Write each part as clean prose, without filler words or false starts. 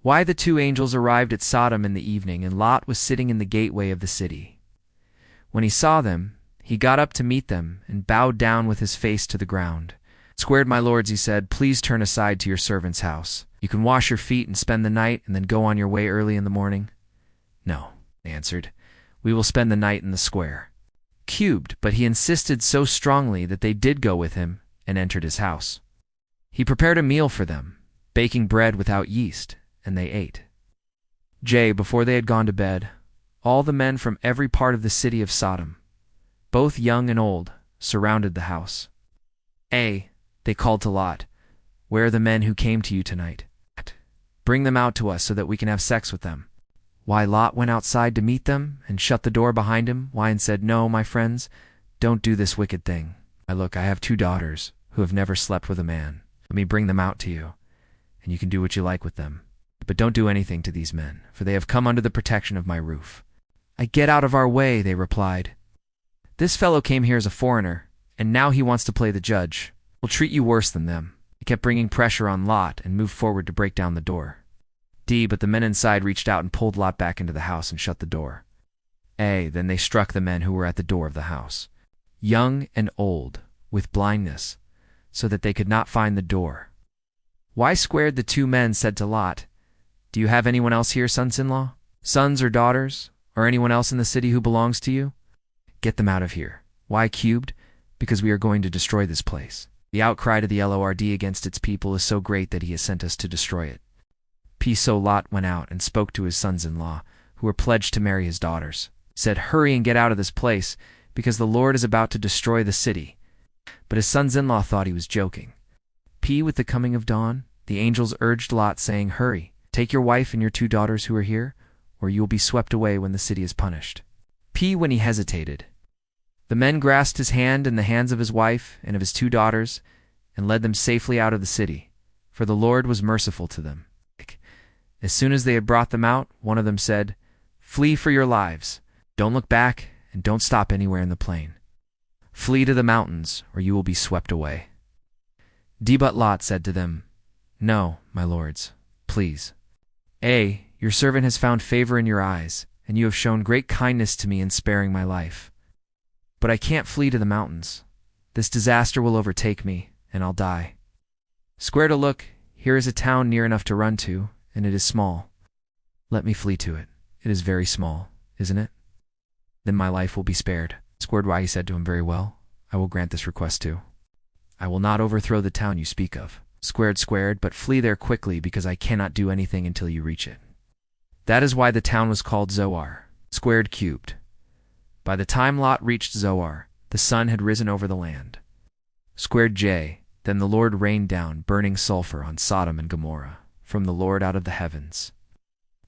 Why the two angels arrived at Sodom in the evening, and Lot was sitting in the gateway of the city. When he saw them, he got up to meet them and bowed down with his face to the ground. "Squared, my lords," he said, "please turn aside to your servant's house. You can wash your feet and spend the night and then go on your way early in the morning." "No," they answered, "we will spend the night in the square." Cubed, but he insisted so strongly that they did go with him and entered his house. He prepared a meal for them, baking bread without yeast, and they ate. Before they had gone to bed, all the men from every part of the city of Sodom, both young and old, surrounded the house. They called to Lot, "Where are the men who came to you tonight? Bring them out to us so that we can have sex with them." Lot went outside to meet them and shut the door behind him, and said, "No, my friends, don't do this wicked thing. Look, I have 2 daughters who have never slept with a man. Let me bring them out to you, and you can do what you like with them. But don't do anything to these men, for they have come under the protection of my roof." "Get out of our way," they replied. "This fellow came here as a foreigner, and now he wants to play the judge. We'll treat you worse than them." He kept bringing pressure on Lot and moved forward to break down the door. But the men inside reached out and pulled Lot back into the house and shut the door. Then they struck the men who were at the door of the house, young and old, with blindness, so that they could not find the door. The 2 men said to Lot, "Do you have anyone else here, sons-in-law, sons or daughters, or anyone else in the city who belongs to you? Get them out of here." Why cubed? Because we are going to destroy this place. The outcry to the Lord against its people is so great that he has sent us to destroy it. So Lot went out and spoke to his sons-in-law, who were pledged to marry his daughters. He said, "Hurry and get out of this place, because the Lord is about to destroy the city." But his sons-in-law thought he was joking. With the coming of dawn, the angels urged Lot, saying, "Hurry, take your wife and your 2 daughters who are here, or you will be swept away when the city is punished." When he hesitated, the men grasped his hand and the hands of his wife and of his 2 daughters and led them safely out of the city, for the Lord was merciful to them. As soon as they had brought them out, one of them said, "Flee for your lives. Don't look back and don't stop anywhere in the plain. Flee to the mountains, or you will be swept away." But Lot said to them, "No, my lords, please. Your servant has found favor in your eyes, and you have shown great kindness to me in sparing my life. But I can't flee to the mountains. This disaster will overtake me, and I'll die. Look, here is a town near enough to run to, and it is small. Let me flee to it. It is very small, isn't it? Then my life will be spared." He said to him, "Very well, I will grant this request too. I will not overthrow the town you speak of. But flee there quickly, because I cannot do anything until you reach it." That is why the town was called Zoar, cubed. By the time Lot reached Zoar, the sun had risen over the land. Then the Lord rained down burning sulfur on Sodom and Gomorrah from the Lord out of the heavens.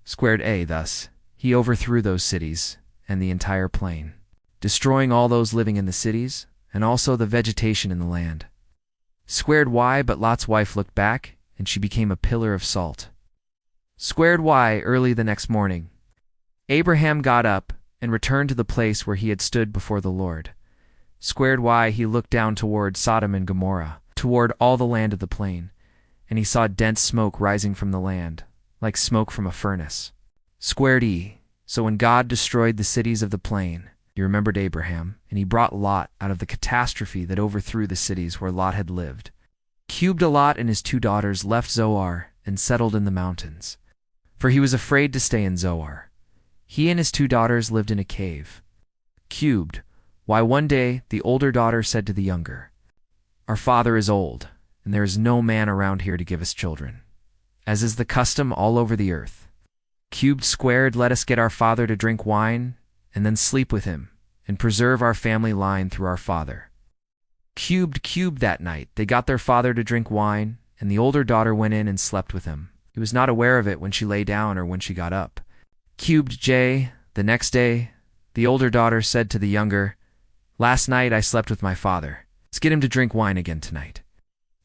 Thus he overthrew those cities and the entire plain, destroying all those living in the cities and also the vegetation in the land. But Lot's wife looked back, and she became a pillar of salt. Early the next morning, Abraham got up and returned to the place where he had stood before the Lord. He looked down toward Sodom and Gomorrah, toward all the land of the plain, and he saw dense smoke rising from the land, like smoke from a furnace. So when God destroyed the cities of the plain, he remembered Abraham, and he brought Lot out of the catastrophe that overthrew the cities where Lot had lived. Lot and his 2 daughters left Zoar and settled in the mountains, for he was afraid to stay in Zoar. He and his 2 daughters lived in a cave. One day the older daughter said to the younger, "Our father is old, and there is no man around here to give us children, as is the custom all over the earth. Let us get our father to drink wine, and then sleep with him, and preserve our family line through our father." That night they got their father to drink wine, and the older daughter went in and slept with him. He was not aware of it when she lay down or when she got up. The next day, the older daughter said to the younger, "Last night I slept with my father. Let's get him to drink wine again tonight.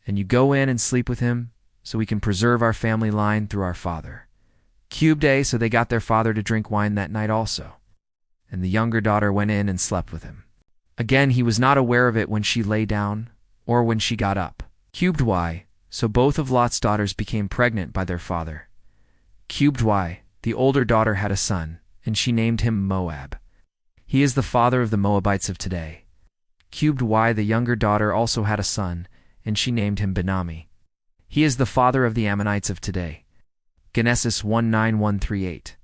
And you go in and sleep with him, so we can preserve our family line through our father." So they got their father to drink wine that night also, and the younger daughter went in and slept with him. Again, he was not aware of it when she lay down or when she got up. So both of Lot's daughters became pregnant by their father. Cubed y, the older daughter had a son, and she named him Moab. He is the father of the Moabites of today. Cubed y, the younger daughter also had a son, and she named him Benami. He is the father of the Ammonites of today. Genesis 1:9-138.